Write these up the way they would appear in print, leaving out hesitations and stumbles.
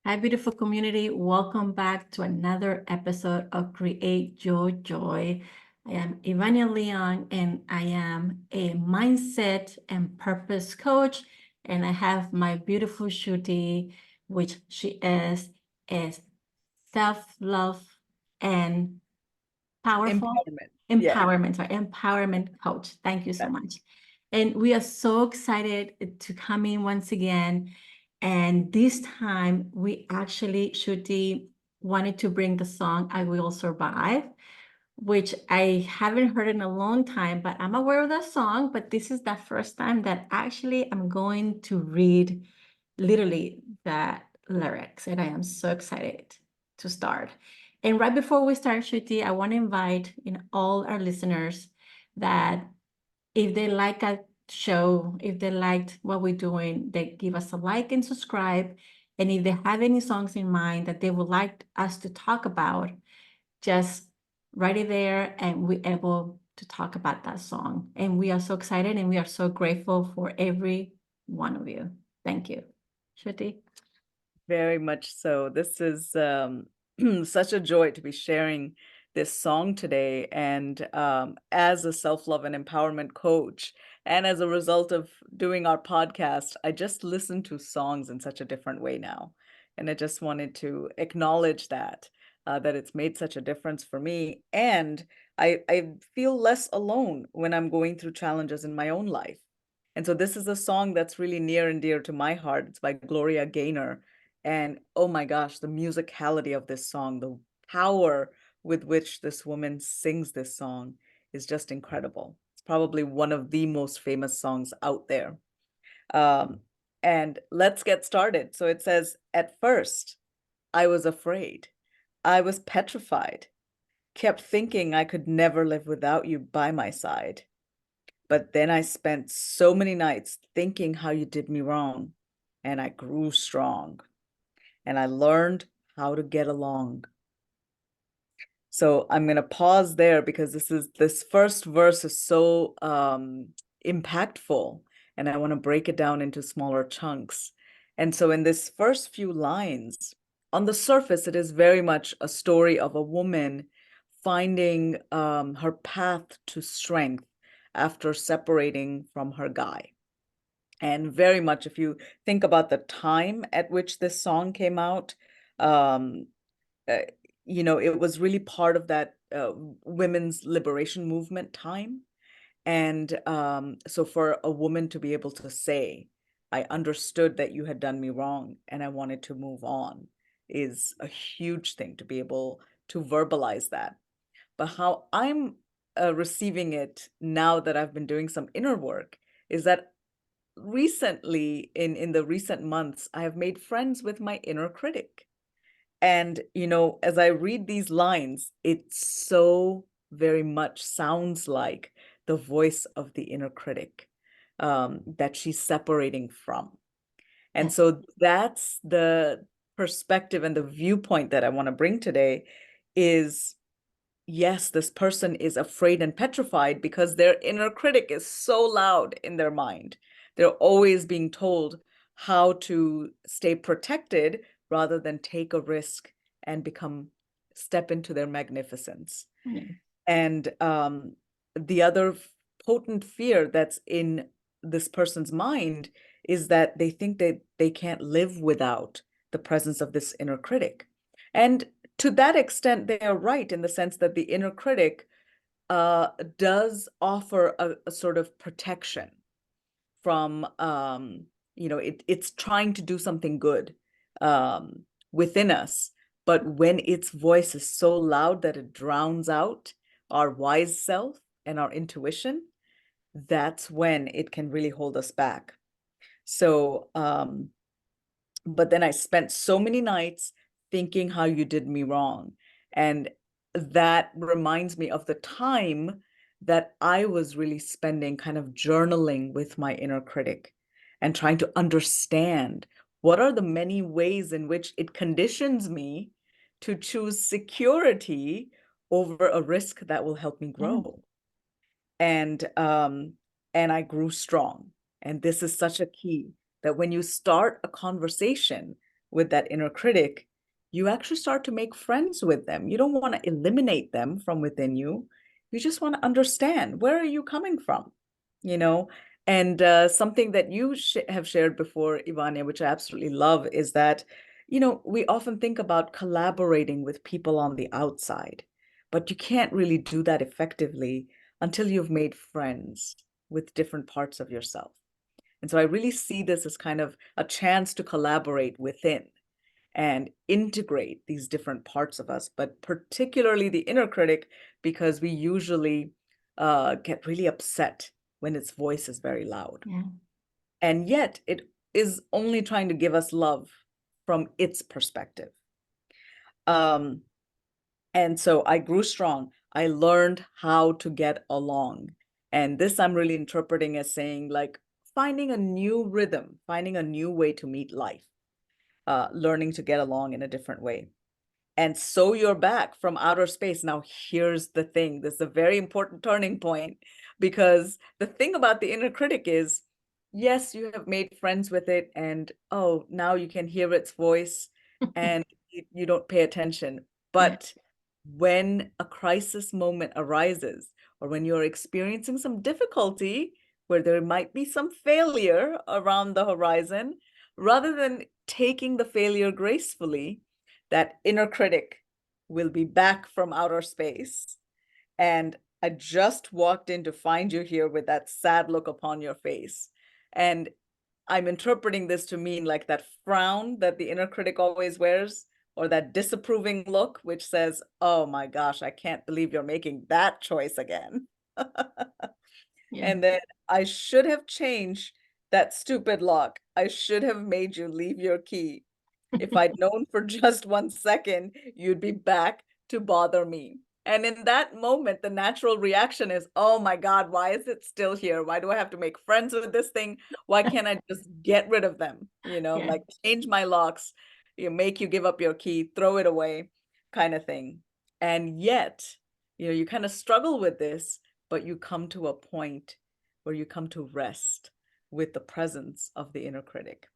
Hi, beautiful community. Welcome back to another episode of Create Your Joy. I am Ivania Leon, and I am a mindset and purpose coach. And I have my beautiful Shruti, which she is a self-love and powerful Empowerment. Yeah. empowerment coach. Thank you so much. And we are so excited to come in once again. And this time we actually, Shruti wanted to bring the song I Will Survive, which I haven't heard in a long time, but I'm aware of that song. But this is the first time that actually I'm going to read literally the lyrics, and I am so excited to start. And right before we start, Shruti, I want to invite all our listeners that if they like a show, if they liked what we're doing, they give us a like and subscribe. And if they have any songs in mind that they would like us to talk about, just write it there and we're able to talk about that song. And we are so excited and we are so grateful for every one of you. Thank you. Shruti? Very much so. This is such a joy to be sharing this song today. And as a self-love and empowerment coach, and as a result of doing our podcast, I just listen to songs in such a different way now. And I just wanted to acknowledge that it's made such a difference for me. And I feel less alone when I'm going through challenges in my own life. And so this is a song that's really near and dear to my heart. It's by Gloria Gaynor. And oh my gosh, the musicality of this song, the power with which this woman sings this song is just incredible. It's probably one of the most famous songs out there. Um, and let's get started. So it says, at first, I was afraid. I was petrified, kept thinking I could never live without you by my side. But then I spent so many nights thinking how you did me wrong, and I grew strong. And I learned how to get along. So I'm going to pause there because this first verse is so impactful, and I want to break it down into smaller chunks. And so in this first few lines, on the surface, it is very much a story of a woman finding her path to strength after separating from her guy. And very much, if you think about the time at which this song came out, um, uh, it was really part of that women's liberation movement time. And so for a woman to be able to say, I understood that you had done me wrong and I wanted to move on is a huge thing to be able to verbalize that. But how I'm receiving it now that I've been doing some inner work is that recently, in the recent months, I have made friends with my inner critic. And, as I read these lines, it so very much sounds like the voice of the inner critic that she's separating from. And Yes. so that's the perspective and the viewpoint that I want to bring today is, yes, this person is afraid and petrified because their inner critic is so loud in their mind. They're always being told how to stay protected rather than take a risk and step into their magnificence. Mm. And the other potent fear that's in this person's mind is that they think that they can't live without the presence of this inner critic. And to that extent, they are right in the sense that the inner critic does offer a sort of protection from, it's trying to do something good within us. But when its voice is so loud that it drowns out our wise self and our intuition, that's when it can really hold us back. So, but then I spent so many nights thinking how you did me wrong. And that reminds me of the time that I was really spending kind of journaling with my inner critic and trying to understand what are the many ways in which it conditions me to choose security over a risk that will help me Mm. grow. And I grew strong. And this is such a key that when you start a conversation with that inner critic, you actually start to make friends with them. You don't want to eliminate them from within you. You just want to understand, where are you coming from? You know, and something that you have shared before, Ivania, which I absolutely love, is that, we often think about collaborating with people on the outside, but you can't really do that effectively until you've made friends with different parts of yourself. And so I really see this as kind of a chance to collaborate within and integrate these different parts of us, but particularly the inner critic, because we usually get really upset when its voice is very loud. Yeah. And yet it is only trying to give us love from its perspective. Um, and so I grew strong. I learned how to get along. And this I'm really interpreting as saying, like, finding a new rhythm, finding a new way to meet life, learning to get along in a different way. And so you're back from outer space. Now, here's the thing. This is a very important turning point, because the thing about the inner critic is, yes, you have made friends with it, and oh, now you can hear its voice, and you don't pay attention. Yeah. But when a crisis moment arises, or when you're experiencing some difficulty where there might be some failure around the horizon, rather than taking the failure gracefully, that inner critic will be back from outer space. And I just walked in to find you here with that sad look upon your face. And I'm interpreting this to mean like that frown that the inner critic always wears, or that disapproving look, which says, oh my gosh, I can't believe you're making that choice again. Yeah. And then, I should have changed that stupid lock. I should have made you leave your key. If I'd known for just 1 second, you'd be back to bother me. And in that moment, the natural reaction is, oh my God, why is it still here? Why do I have to make friends with this thing? Why can't I just get rid of them? Yeah. Like, change my locks, make you give up your key, throw it away, kind of thing. And yet, you kind of struggle with this, but you come to a point where you come to rest with the presence of the inner critic.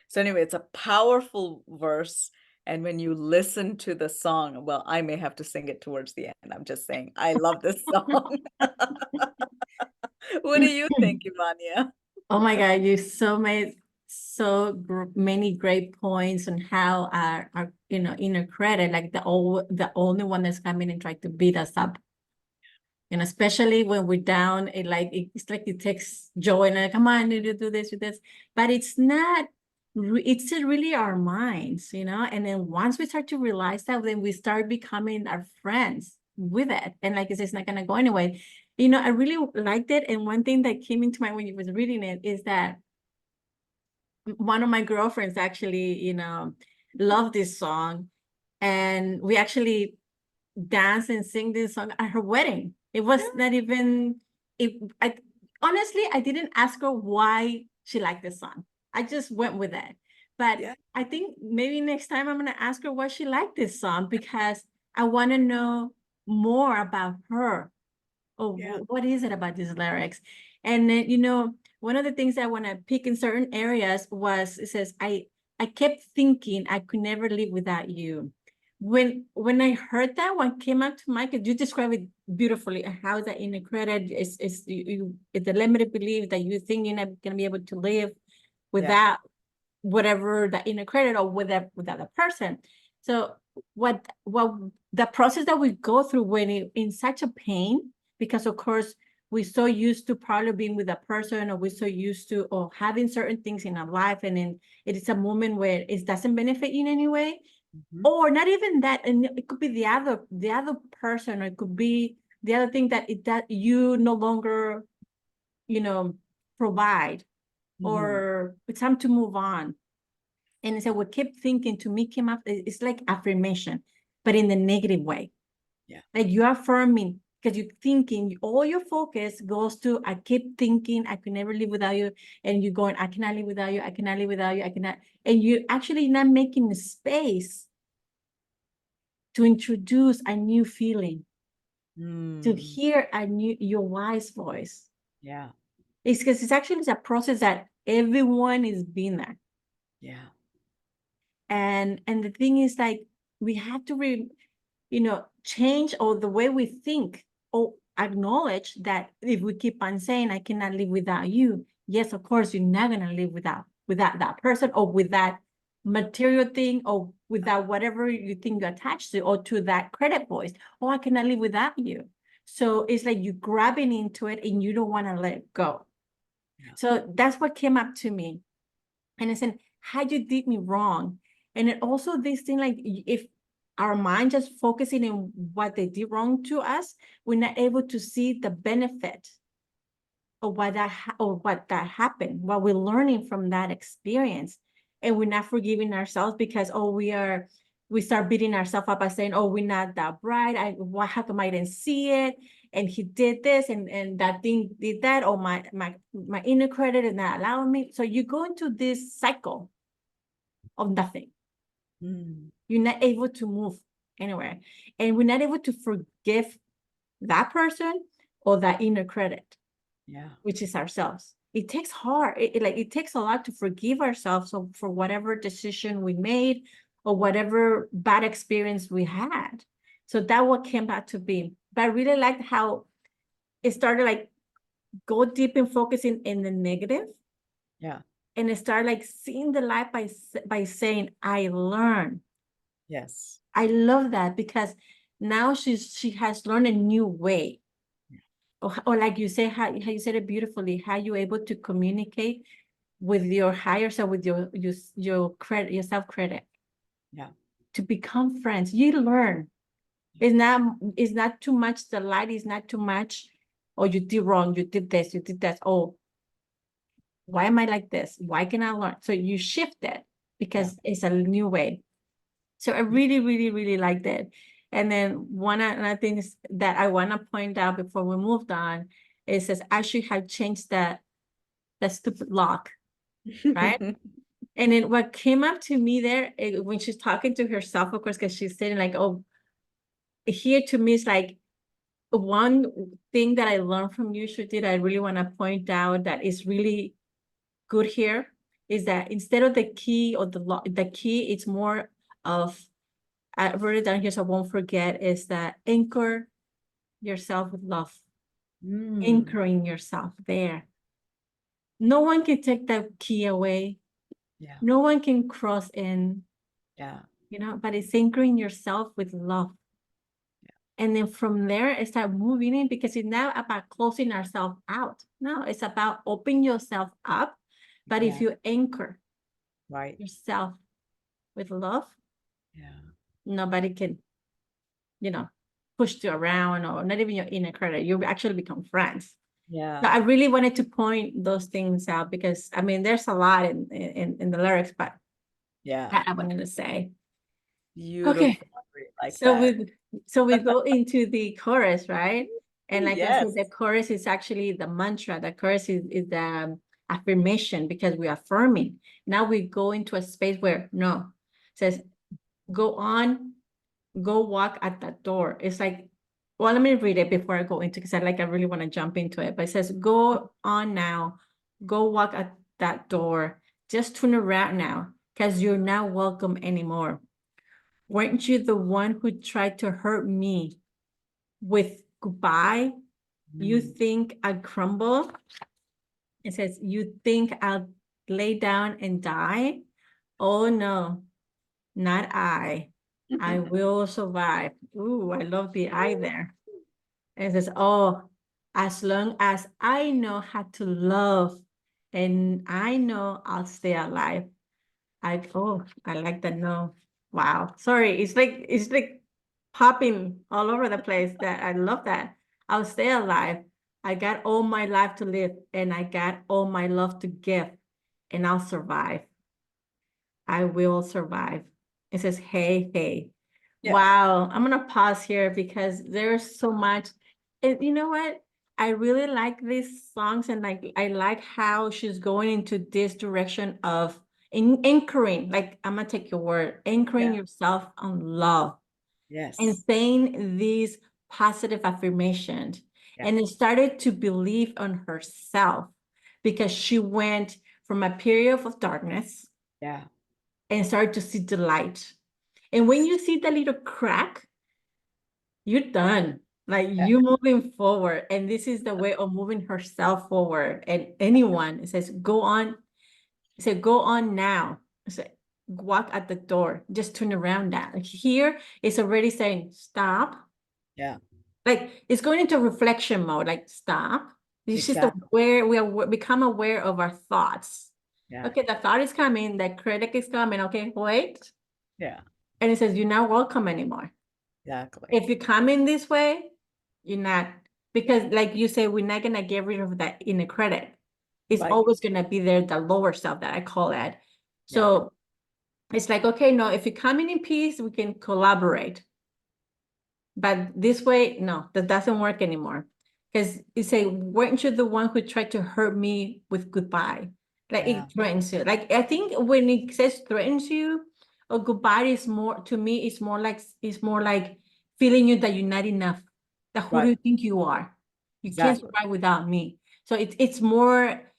So anyway, it's a powerful verse. And when you listen to the song, well, I may have to sing it towards the end. I'm just saying, I love this song. What do you think, Ivania? Oh my God, you so made many great points on how our inner credit, like the only one that's coming and trying to beat us up. And especially when we're down, it's like it takes joy and like, come on, you do this, do this. But it's not, it's really our minds, And then once we start to realize that, then we start becoming our friends with it. And like I said, it's not gonna go anyway. I really liked it. And one thing that came into mind when you was reading it is that one of my girlfriends actually, loved this song. And we actually dance and sing this song at her wedding. It was not even honestly, I didn't ask her why she liked this song. I just went with it. But Yeah. I think maybe next time I'm gonna ask her why she liked this song, because I want to know more about her. Or Yeah. what is it about these lyrics? And then, one of the things I want to pick in certain areas was, it says, I kept thinking I could never live without you. When I heard that one came out to mind, because you describe it beautifully, how the inner credit is the limited belief that you think you're not gonna be able to live Yeah. without whatever the inner credit, or with the person. So what the process that we go through when in such a pain, because of course we're so used to probably being with a person, or we're so used to or having certain things in our life, and then it is a moment where it doesn't benefit you in any way. Mhm. Or not even that, and it could be the other person, or it could be the other thing that you no longer provide, Mhm. or it's time to move on. And so what kept thinking to me came up, it's like affirmation, but in the negative way. Yeah. Like you're affirming, because you're thinking, all your focus goes to, I keep thinking I could never live without you. And you're going, I cannot live without you, I cannot live without you, I cannot. And you're actually not making the space to introduce a new feeling, to Mm. hear your wise voice. Yeah. It's because it's actually a process that everyone is being there. Yeah. And the thing is, like, we have to change or the way we think, or acknowledge that if we keep on saying, I cannot live without you, yes, of course, you're not going to live without that person, or with that material thing, or without whatever you think you're attached to, or to that credit voice. Oh, I cannot live without you. So it's like you grabbing into it and you don't want to let it go. Yeah. So that's what came up to me. And I said, how you did me wrong. And it also this thing, like, if our mind just focusing on what they did wrong to us, we're not able to see the benefit of what that happened, what we're learning from that experience. And we're not forgiving ourselves because, we start beating ourselves up by saying, oh, we're not that bright. How come I didn't see it? And he did this, and that thing did that, or my inner credit is not allowing me. So you go into this cycle of nothing. You're not able to move anywhere. And we're not able to forgive that person or that inner credit, Yeah. which is ourselves. It takes hard. It takes a lot to forgive ourselves for whatever decision we made or whatever bad experience we had. So that what came back to be. But I really liked how it started, like, go deep in focusing in the negative. Yeah. And it started, like, seeing the light by saying, I learned. Yes. I love that, because now she has learned a new way. Or like you say, how you said it beautifully, how you able to communicate with your higher self, with your credit, your self-credit, Yeah. to become friends. You learn. It's not too much, the light is not too much. Oh, you did wrong, you did this, you did that. Oh, why am I like this? Why can I learn? So you shift it Yeah. because it's a new way. So I really, really, really liked it. And then one of the things that I want to point out before we moved on is, says I should have changed the stupid lock, right? And then what came up to me there, when she's talking to herself, of course, because she's saying, like, oh, here to me is like, one thing that I learned from you, Shruti, that I really want to point out that is really good here, is that instead of the key or the key, it's more of, I wrote it down here so I won't forget, is that anchor yourself with love, anchoring yourself there. No one can take that key away. Yeah. No one can cross in, Yeah. but it's anchoring yourself with love. And then from there, it start moving in, because it's not about closing ourselves out. No, it's about opening yourself up. But if Yeah. you anchor Right. yourself with love, Yeah. nobody can, push you around, or not even your inner credit. You actually become friends. So Yeah. I really wanted to point those things out, because I mean, there's a lot in the lyrics, but Yeah. that I wanted to say. Okay, Beautiful. I really like so that. we go into the chorus, right? And like I said, Yes. the chorus is actually the mantra. The chorus is the affirmation, because we're affirming. Now we go into a space where, no, it says, go on, go walk at that door. It's like, well, let me read it before I go into, because I really want to jump into it. But it says, go on now, go walk at that door. Just turn around now, because you're not welcome anymore. Weren't you the one who tried to hurt me with goodbye? You think I'd crumble? It says, you think I'll lay down and die? Oh no, not I. I will survive. Ooh, I love the I there. And it says, oh, as long as I know how to love and I know I'll stay alive. I like that. No. Wow. Sorry. It's like popping all over the place. That I love that. I'll stay alive. I got all my life to live, and I got all my love to give, and I'll survive. I will survive. It says, hey, hey. Yeah. Wow. I'm going to pause here, because there's so much. And you know what? I really like these songs, and like I like how she's going into this direction of anchoring. Like, I'm going to take your word, anchoring Yeah. yourself on love and Yes. saying these positive affirmations. Yeah. And it started to believe on herself, because she went from a period of darkness, Yeah. and start to see the light. And when you see the little crack, you're done. Like Yeah. you're moving forward. And this is the way of moving herself forward. And anyone, it says, go on. It said, go on now. It said, walk at the door. Just turn around now. Like here, it's already saying, stop. Yeah. Like it's going into reflection mode, like stop. It's just Exactly. aware, become aware of our thoughts. Yeah. Okay, the thought is coming, the critic is coming. Okay, wait. Yeah. And it says, you're not welcome anymore. Exactly. If you come in this way, you're not, because like you say, we're not gonna get rid of that inner critic. It's Right. always gonna be there, the lower self that I call it. Yeah. So it's like, okay, no, if you come in peace, we can collaborate. But this way, no, that doesn't work anymore. Because you say, weren't you the one who tried to hurt me with goodbye? Like Yeah. it threatens you. Like I think when it says threatens you, or goodbye is more, to me, it's more like feeling you that you're not enough. That who do Right. you think you are? You can't Exactly. survive without me. So it's more,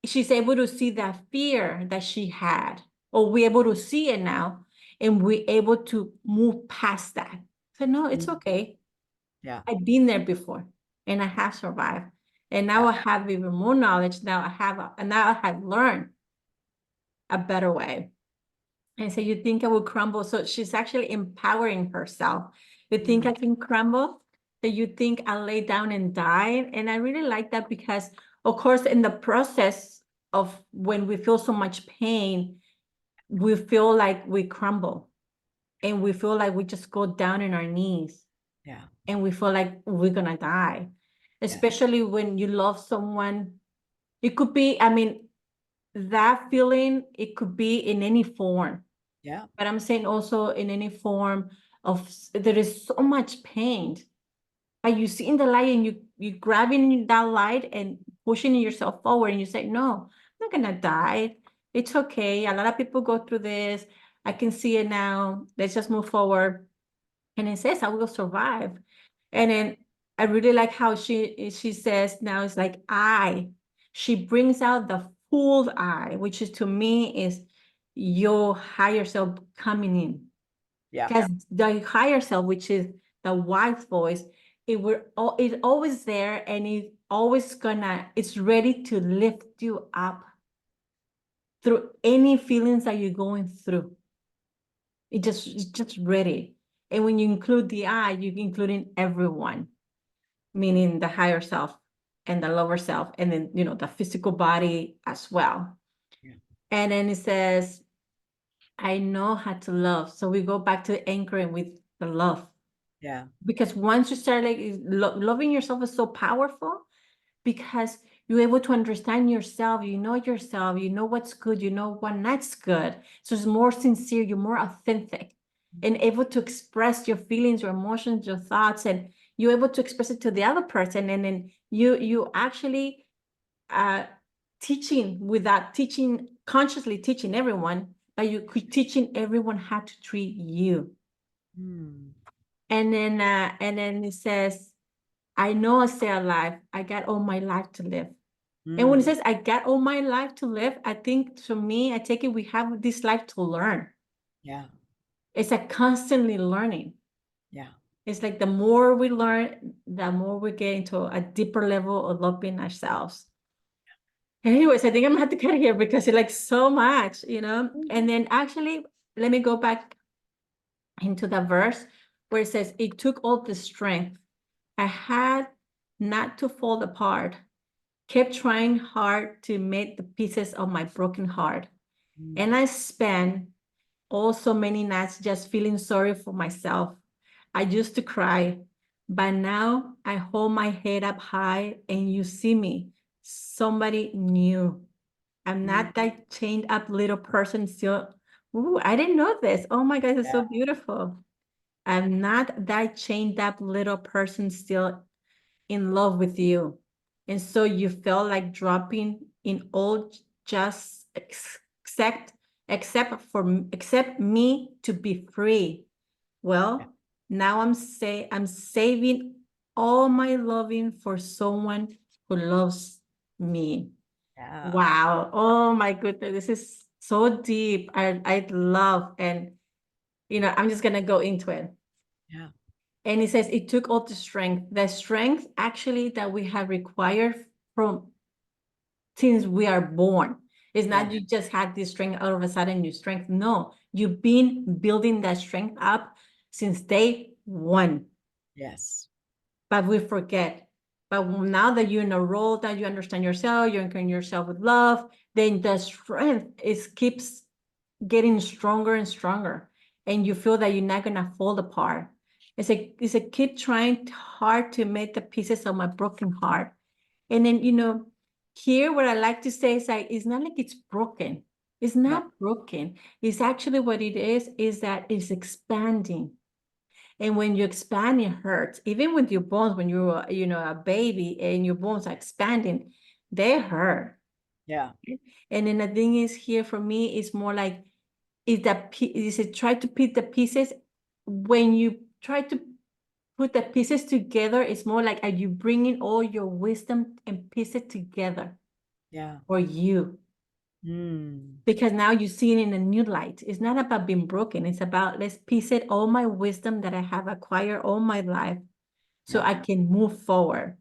she's able to see that fear that she had, or we're able to see it now, and we're able to move past that. So no, it's Mm. okay. Yeah. I've been there before and I have survived. And now Yeah. I have even more knowledge. Now I have learned a better way. And so you think I will crumble. So she's actually empowering herself. You think Mm. I can crumble? That you think I'll lay down and die? And I really like that because, of course, in the process of when we feel so much pain, we feel like we crumble and we feel like we just go down in our knees Yeah. and we feel like we're gonna die, Yeah. especially when you love someone. It could be, I mean, that feeling, it could be in any form, Yeah. but I'm saying also in any form of, there is so much pain. Like you see in the light and you grabbing that light and pushing yourself forward and you say, no, I'm not gonna die. It's okay. A lot of people go through this. I can see it now. Let's just move forward. And it says, I will survive. Yeah. And then I really like how she says now it's like she brings out the full I, which is to me is your higher self coming in. Yeah. Because the higher self, which is the wise voice, it's always there and it's ready to lift you up through any feelings that you're going through. It's just ready. And when you include the I, you're including everyone, meaning the higher self and the lower self, and then, the physical body as well. Yeah. And then it says, I know how to love. So we go back to anchoring with the love. Yeah. Because once you start like loving yourself is so powerful because you're able to understand yourself, you know what's good, you know what not's good. So it's more sincere, you're more authentic and able to express your feelings, your emotions, your thoughts, and you're able to express it to the other person. And then you actually uh consciously teaching everyone, but you could teaching everyone how to treat you. Mm. And then it says, I know I stay alive. I got all my life to live. And when it Mm. says I got all my life to live, I think to me, I take it we have this life to learn. Yeah. It's a constantly learning. Yeah. It's like the more we learn, the more we get into a deeper level of loving ourselves. Anyways, I think I'm gonna have to cut here because it's like so much, Mhm. And then actually, let me go back into the verse where it says, it took all the strength I had not to fall apart, kept trying hard to make the pieces of my broken heart. And Mm. I spent also many nights just feeling sorry for myself. I used to cry, but now I hold my head up high and you see me, somebody new. I'm Mm. not that chained up little person still. Ooh, I didn't know this. Oh my God, it's Yeah. so beautiful. I'm not that chained up little person still in love with you. And so you felt like dropping in all just except me to be free. Yeah. Well, now I'm saving all my loving for someone who loves me. Yeah. Wow. Oh my goodness. This is So deep. I love, and I'm just gonna go into it. Yeah. And it says it took all the strength actually that we have required from since we are born. It's not Yeah. you just had this strength all of a sudden you strength. No, you've been building that strength up since day one, Yes. but we forget. But now that you're in a role that you understand yourself, you're anchoring yourself with love, then the strength is keeps getting stronger and stronger, and you feel that you're not gonna fall apart. It's a keep trying hard to make the pieces of my broken heart. And then, here what I like to say is like, it's not like it's broken. It's No. not broken. It's actually what it is that it's expanding. And when you expand, it hurts. Even with your bones, when you're, a baby and your bones are expanding, they hurt. Yeah. And then the thing is here for me, it's more like, is it try to put the pieces, when you try to put the pieces together, it's more like, are you bringing all your wisdom and piece it together Yeah. for you? Mm. Because now you see it in a new light. It's not about being broken. It's about, let's piece it all my wisdom that I have acquired all my life so Yeah. I can move forward.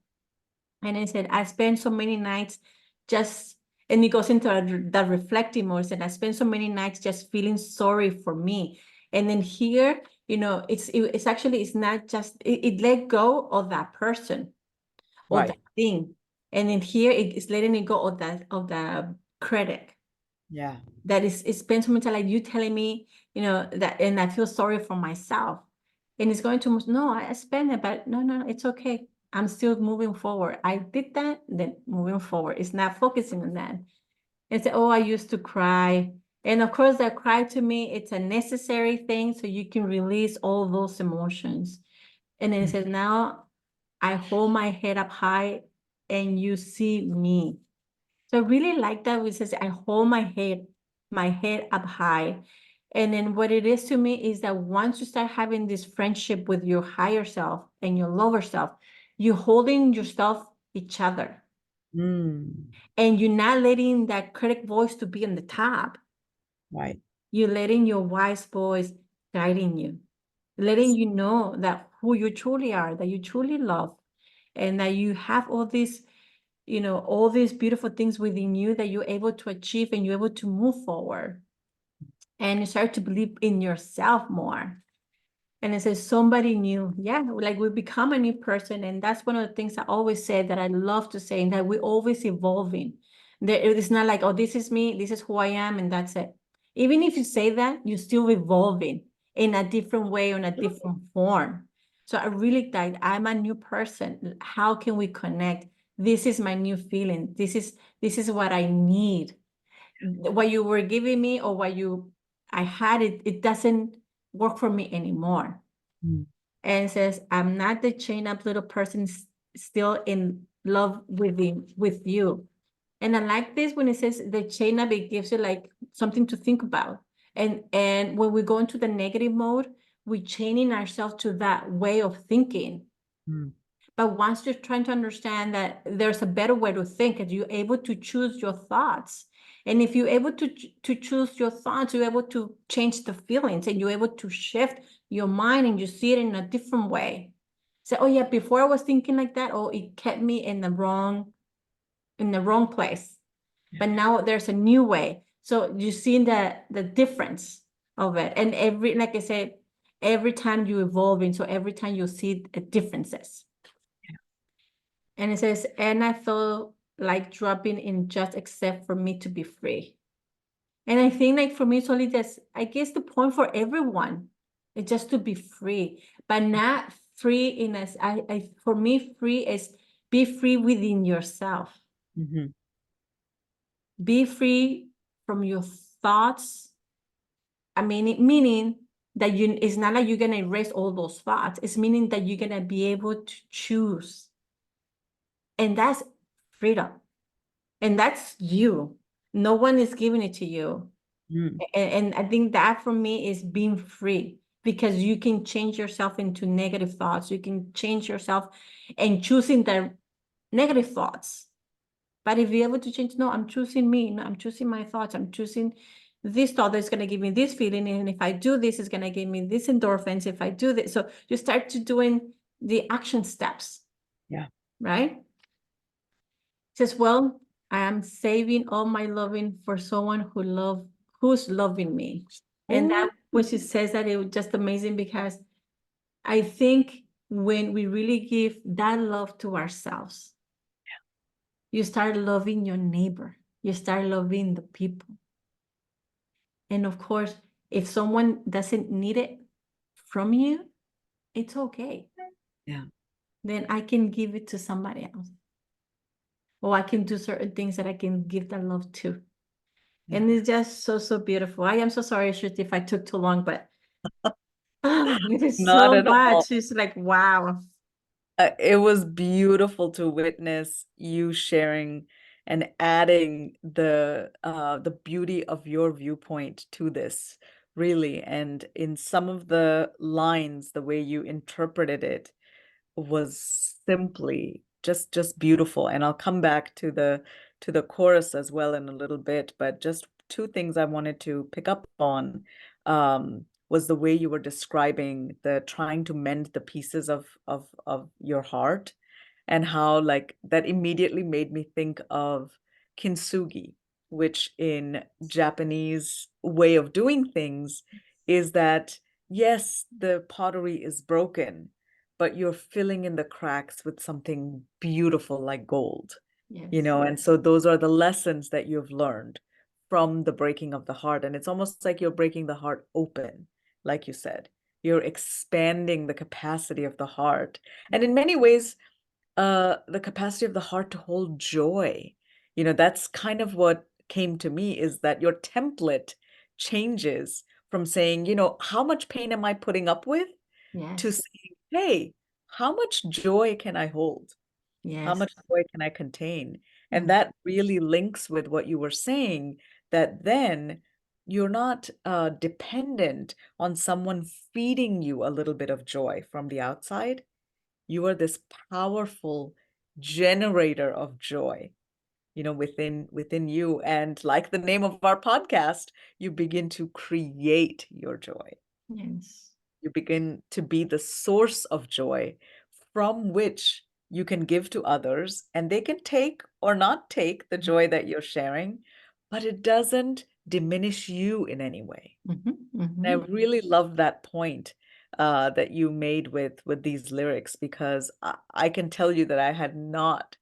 And I said, I spent so many nights just, and it goes into that reflecting mode. And I spent so many nights just feeling sorry for me. And then here, it's actually, it's not just, it let go of that person or that Right. thing. And then here it's letting it go of the critic Yeah. that is, it spends so much time like you telling me, that, and I feel sorry for myself. And it's going to, no, I spend it, but no, it's okay. I'm still moving forward. I did that, then moving forward. It's not focusing on that. And say, oh, I used to cry. And of course, that cry to me, it's a necessary thing so you can release all those emotions. And then it Mm. says, now I hold my head up high and you see me. So I really like that, which says I hold my head up high. And then what it is to me is that once you start having this friendship with your higher self and your lower self, you're holding yourself each other. Mm. And you're not letting that critic voice to be on the top. Right. You're letting your wise voice guiding you, letting Yes. you know that who you truly are, that you truly love, and that you have all these beautiful things within you that you're able to achieve and you're able to move forward. And you start to believe in yourself more. And it says somebody new. Yeah, like we become a new person. And that's one of the things I always say that I love to say, and that we're always evolving. It's not like, oh, this is me, this is who I am, and that's it. Even if you say that, you're still evolving in a different way, in a different form. So I really like, I'm a new person. How can we connect? This is my new feeling. This is what I need. What you were giving me or I had it doesn't work for me anymore. Mm. And it says, I'm not the chain up little person still in love with you. And I like this when it says the chain up, it gives you like something to think about. And when we go into the negative mode, we're chaining ourselves to that way of thinking. Mm. But once you're trying to understand that there's a better way to think, and you're able to choose your thoughts. And if you're able to choose your thoughts, you're able to change the feelings and you're able to shift your mind and you see it in a different way. Say, oh yeah, before I was thinking like that, oh, it kept me in the wrong place. Yeah. But now there's a new way. So you see the difference of it. And like I said, every time you evolving, so every time you see differences. And it says, and I felt like dropping in just except for me to be free. And I think like for me, it's only this, I guess the point for everyone is just to be free, but not free in us. For me, free is be free within yourself. Mhm. Be free from your thoughts. I mean, meaning that it's not like you're gonna erase all those thoughts. It's meaning that you're gonna be able to choose. And that's freedom. And that's you. No one is giving it to you. Mm. And I think that for me is being free, because you can change yourself into negative thoughts. You can change yourself and choosing the negative thoughts. But if you're able to change, no, I'm choosing me. No, I'm choosing my thoughts. I'm choosing this thought is going to give me this feeling. And if I do this, it's going to give me this endorphins. If I do this, so you start to doing the action steps, Yeah. right? Says, well, I am saving all my loving for someone who's loving me. And Oh, that when she says that, it was just amazing, because I think when we really give that love to ourselves, you start loving your neighbor, you start loving the people. And of course, if someone doesn't need it from you, it's okay. yeah. Then I can give it to somebody else. Or I can do certain things that I can give that love to. Yeah. And it's just so, so beautiful. I am so sorry, Shruti, if I took too long, but it is Not so at all. much. It's like, wow. It was beautiful to witness you sharing and adding the beauty of your viewpoint to this, really. And in some of the lines, the way you interpreted it was simply just beautiful. And I'll come back to the chorus as well in a little bit, but just two things I wanted to pick up on was the way you were describing the trying to mend the pieces of your heart, and how like that immediately made me think of kintsugi, which in Japanese way of doing things is that yes, the pottery is broken, but you're filling in the cracks with something beautiful like gold, you Yes. know? And so those are the lessons that you've learned from the breaking of the heart. And it's almost like you're breaking the heart open, like you said. You're expanding the capacity of the heart. And in many ways, the capacity of the heart to hold joy. You know, that's kind of what came to me, is that your template changes from saying, you know, how much pain am I putting up with, to Yes. saying, hey, how much joy can I hold? How Yes. much joy can I contain? And Yes. that really links with what you were saying, that then you're not dependent on someone feeding you a little bit of joy from the outside. You are this powerful generator of joy, you know, within you. And like the name of our podcast, you begin to create your joy. Yes. You begin to be the source of joy from which you can give to others, and they can take or not take the joy that you're sharing, but it doesn't diminish you in any way. Mm-hmm. I Mm-hmm. really love that point that you made with these lyrics, because I can tell you that I had not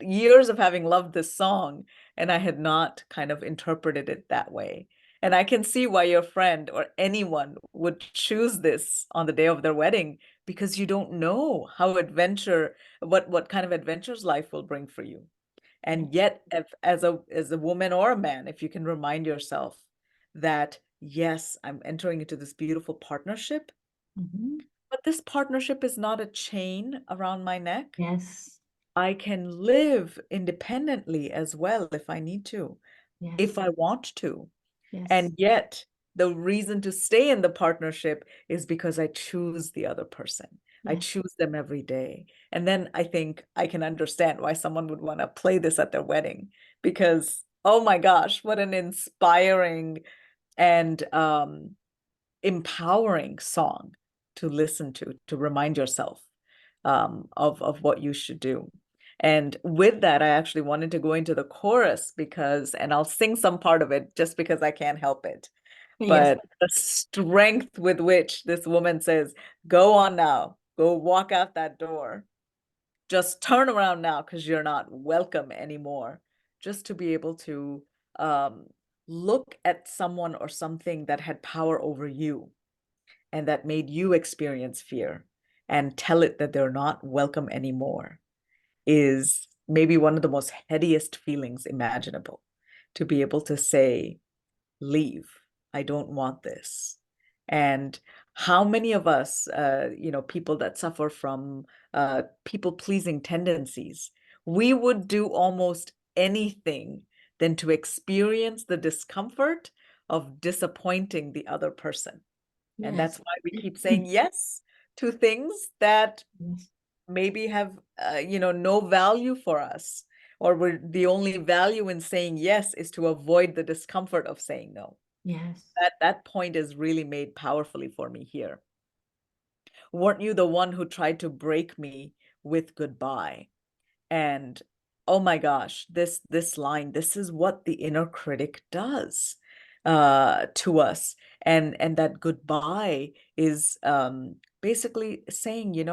years of having loved this song, and I had not kind of interpreted it that way. And I can see why your friend or anyone would choose this on the day of their wedding, because you don't know how what kind of adventures life will bring for you. And yet, if, as a woman or a man, if you can remind yourself that, yes, I'm entering into this beautiful partnership, Mm-hmm. but this partnership is not a chain around my neck. Yes. I can live independently as well if I need to, if Yes. I want to. Yes. And yet, the reason to stay in the partnership is because I choose the other person. I Yes. choose them every day. And then I think I can understand why someone would want to play this at their wedding, because, oh my gosh, what an inspiring and empowering song to listen to remind yourself of what you should do. And with that, I actually wanted to go into the chorus, because, and I'll sing some part of it just because I can't help it. Yes. But the strength with which this woman says, go on now, go walk out that door. Just turn around now, because you're not welcome anymore. Just to be able to um, look at someone or something that had power over you and that made you experience fear, and tell it that they're not welcome anymore, is maybe one of the most headiest feelings imaginable. To be able to say, leave, I don't want this. And how many of us, you know, people that suffer from people pleasing tendencies, we would do almost anything than to experience the discomfort of disappointing the other person. And that's Yes. why we keep saying yes to things that Yes. maybe have, you know, no value for us, or we're the only value in saying yes is to avoid the discomfort of saying no. Yes. That point is really made powerfully for me here. Weren't you the one who tried to break me with goodbye? And oh my gosh, this line, this is what the inner critic does to us. And that goodbye is basically saying,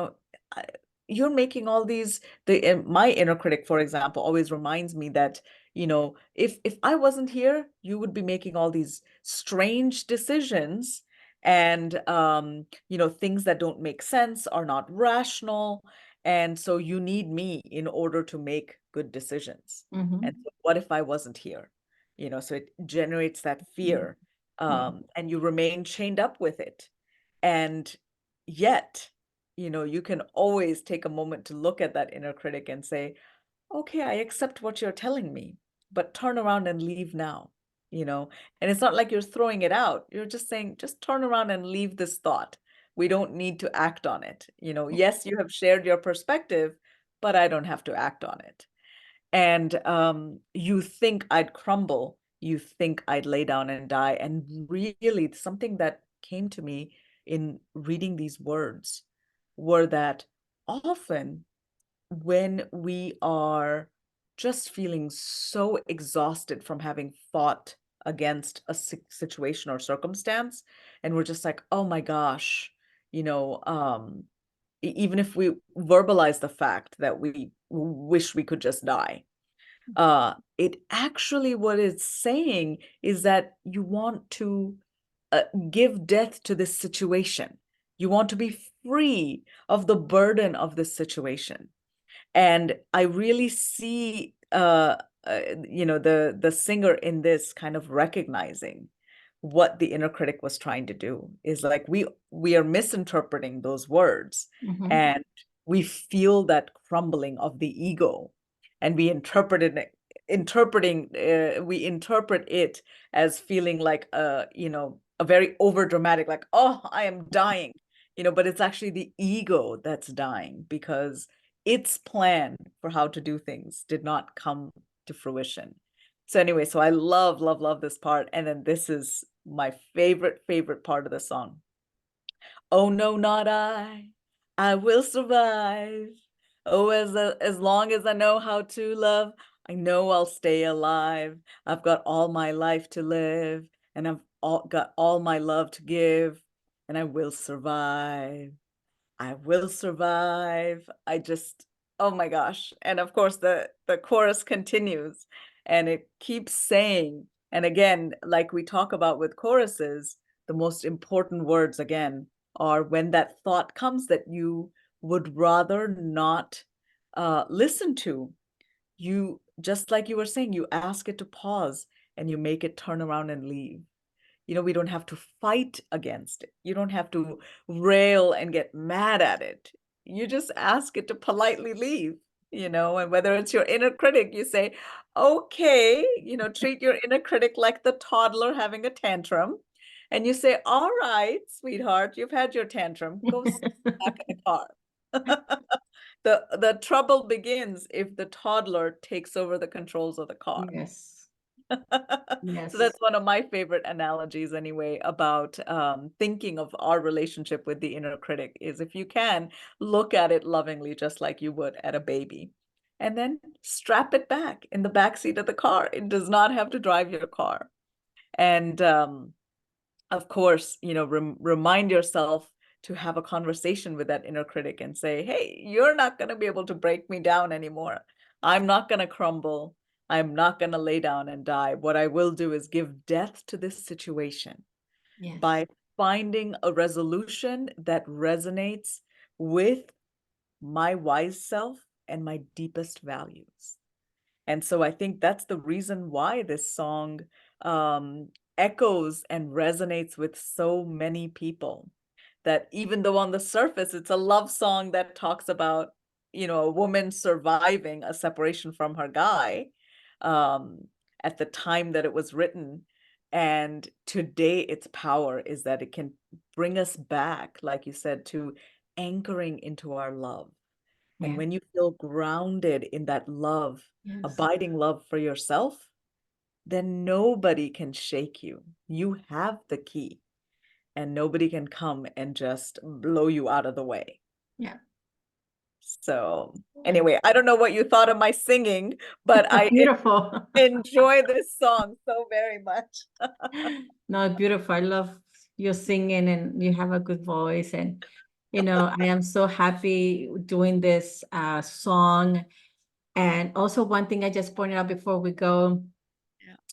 I- you're making all these, my inner critic, for example, always reminds me that, if I wasn't here, you would be making all these strange decisions, and things that don't make sense, are not rational, and so you need me in order to make good decisions. Mm-hmm. And so what if I wasn't here? So it generates that Yeah. fear, Yeah. and you remain chained up with it. And yet, you can always take a moment to look at that inner critic and say, okay, I accept what you're telling me, but turn around and leave now, you know? And it's not like you're throwing it out. You're just saying, just turn around and leave this thought. We don't need to act on it. Yes, you have shared your perspective, but I don't have to act on it. And you think I'd crumble, you think I'd lay down and die. And really, something that came to me in reading these words were that often when we are just feeling so exhausted from having fought against a situation or circumstance, and we're just like, oh my gosh, you know, um, even if we verbalize the fact that we wish we could just die, it actually, what it's saying is that you want to give death to this situation. You want to be free of the burden of this situation. And I really see the singer in this kind of recognizing what the inner critic was trying to do, is like we are misinterpreting those words, Mm-hmm. and we feel that crumbling of the ego, and we interpret it as feeling like a very over dramatic, like, oh, I am dying, but it's actually the ego that's dying because its plan for how to do things did not come to fruition. So anyway, so I love, love, love this part. And then this is my favorite part of the song. Oh no, not I. I will survive. Oh, as long as I know how to love, I know I'll stay alive. I've got all my life to live, and got all my love to give, and I will survive. I will survive. Oh my gosh. And of course, the chorus continues, and it keeps saying, and again, like we talk about with choruses, the most important words again are when that thought comes that you would rather not listen to. You, just like you were saying, you ask it to pause and you make it turn around and leave. We don't have to fight against it. You don't have to rail and get mad at it. You just ask it to politely leave, and whether it's your inner critic, you say, okay, treat your inner critic like the toddler having a tantrum. And you say, all right, sweetheart, you've had your tantrum. Go sit back in the car. The trouble begins if the toddler takes over the controls of the car. Yes. So Yes. that's one of my favorite analogies anyway about thinking of our relationship with the inner critic, is if you can look at it lovingly, just like you would at a baby, and then strap it back in the back seat of the car. It does not have to drive your car. And of course, remind yourself to have a conversation with that inner critic and say, hey, you're not going to be able to break me down anymore. I'm not going to crumble. I'm not going to lay down and die. What I will do is give death to this situation Yes. by finding a resolution that resonates with my wise self and my deepest values. And so I think that's the reason why this song um, echoes and resonates with so many people. That even though on the surface it's a love song that talks about, a woman surviving a separation from her guy um, at the time that it was written. And today its power is that it can bring us back, like you said, to anchoring into our love And Yeah. when you feel grounded in that love, Yes. abiding love for yourself, then nobody can shake you. You have the key, and nobody can come and just blow you out of the way. Yeah. So, anyway, I don't know what you thought of my singing, but I Beautiful. enjoy this song so very much. No, beautiful. I love your singing and you have a good voice. And, I am so happy doing this song. And also one thing I just pointed out before we go,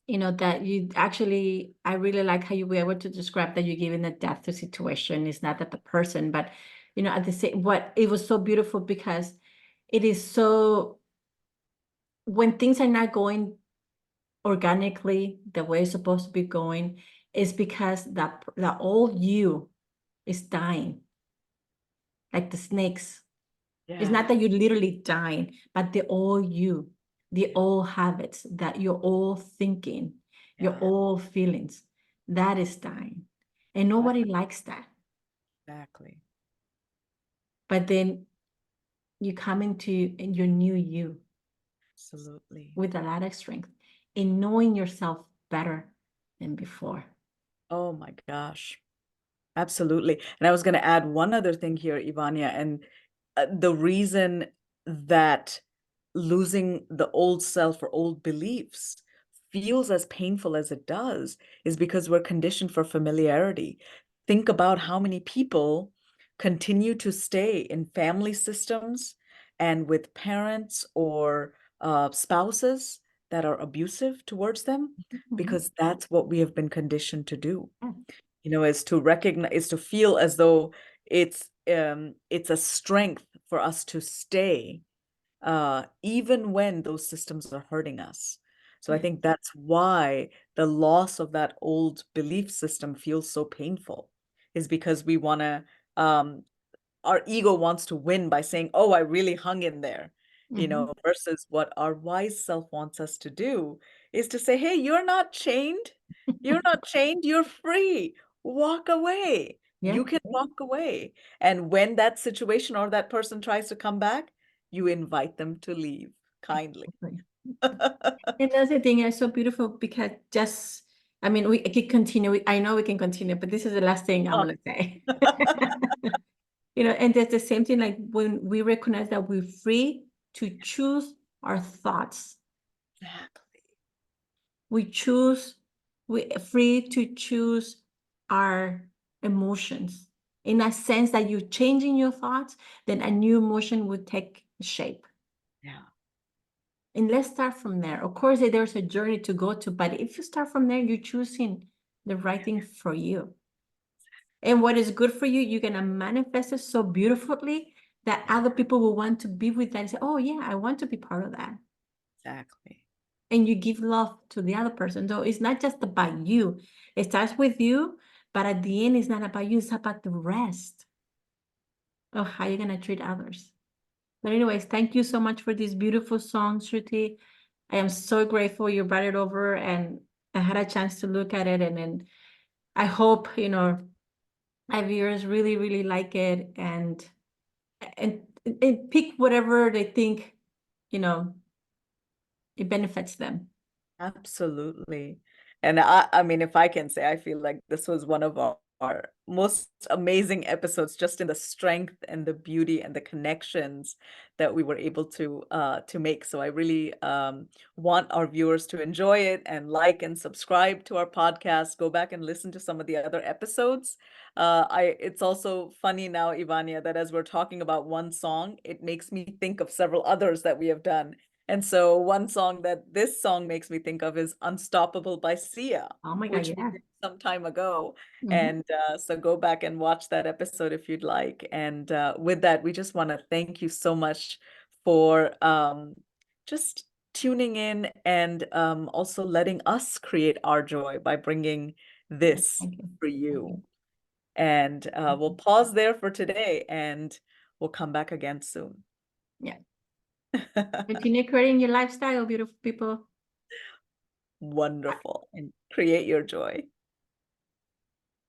Yeah. that you actually, I really like how you were able to describe that you're giving a depth to situation. It's not that the person, but, at the same, what it was so beautiful because it is so, when things are not going organically the way it's supposed to be going, is because the old you is dying, like the snakes. It's not Yeah. that you're literally dying, but the old you, the old habits, that your old thinking, your Yeah. old feelings, that is dying. And nobody likes that. Exactly. But then you come into your new you Absolutely. with a lot of strength in knowing yourself better than before. Oh my gosh. Absolutely. And I was going to add one other thing here, Ivania, and the reason that losing the old self or old beliefs feels as painful as it does is because we're conditioned for familiarity. Think about how many people continue to stay in family systems and with parents or spouses that are abusive towards them, Mhm. because that's what we have been conditioned to do, Yeah. is to recognize, is to feel as though it's a strength for us to stay even when those systems are hurting us. So I Yeah. think that's why the loss of that old belief system feels so painful, is because we want to our ego wants to win by saying, "Oh, I really hung in there," Mhm. versus what our wise self wants us to do is to say, "Hey, you're not chained. You're not chained. You're free. Walk away. Yeah. You can walk away." And when that situation or that person tries to come back, you invite them to leave kindly. Exactly. And that's the thing, it's so beautiful because I mean, we could continue. I know we can continue, but this is the last thing I'm Oh. gonna say. And there's the same thing like when we recognize that we're free to choose our thoughts. Exactly. We choose, we're free to choose our emotions. In a sense that you're changing your thoughts, then a new emotion would take shape. Yeah. And let's start from there. Of course, there's a journey to go to, but if you start from there, you're choosing the right thing for you. And what is good for you, you're going to manifest it so beautifully that other people will want to be with that and say, oh, yeah, I want to be part of that. Exactly. And you give love to the other person. So it's not just about you, it starts with you, but at the end, it's not about you, it's about the rest of how you're going to treat others. But anyways, thank you so much for this beautiful song, Shruti. I am so grateful you brought it over and I had a chance to look at it. And then I hope, my viewers really, really like it and, and pick whatever they think, you know, it benefits them. Absolutely. And I mean, if I can say, I feel like this was one of our most amazing episodes, just in the strength and the beauty and the connections that we were able to make. So I really want our viewers to enjoy it and like and subscribe to our podcast. Go back and listen to some of the other episodes. It's also funny now, Ivania, that as we're talking about one song, it makes me think of several others that we have done. And so one song that this song makes me think of is Unstoppable by Sia, Oh my God, which we yeah. did some time ago. Mhm. And so go back and watch that episode if you'd like. And with that, we just want to thank you so much for just tuning in and also letting us create our joy by bringing this Thank you. for Thank you. you. And Thank we'll you. pause there for today and we'll come back again soon. Yeah. Continue creating your lifestyle, beautiful people. Wonderful. And create your joy.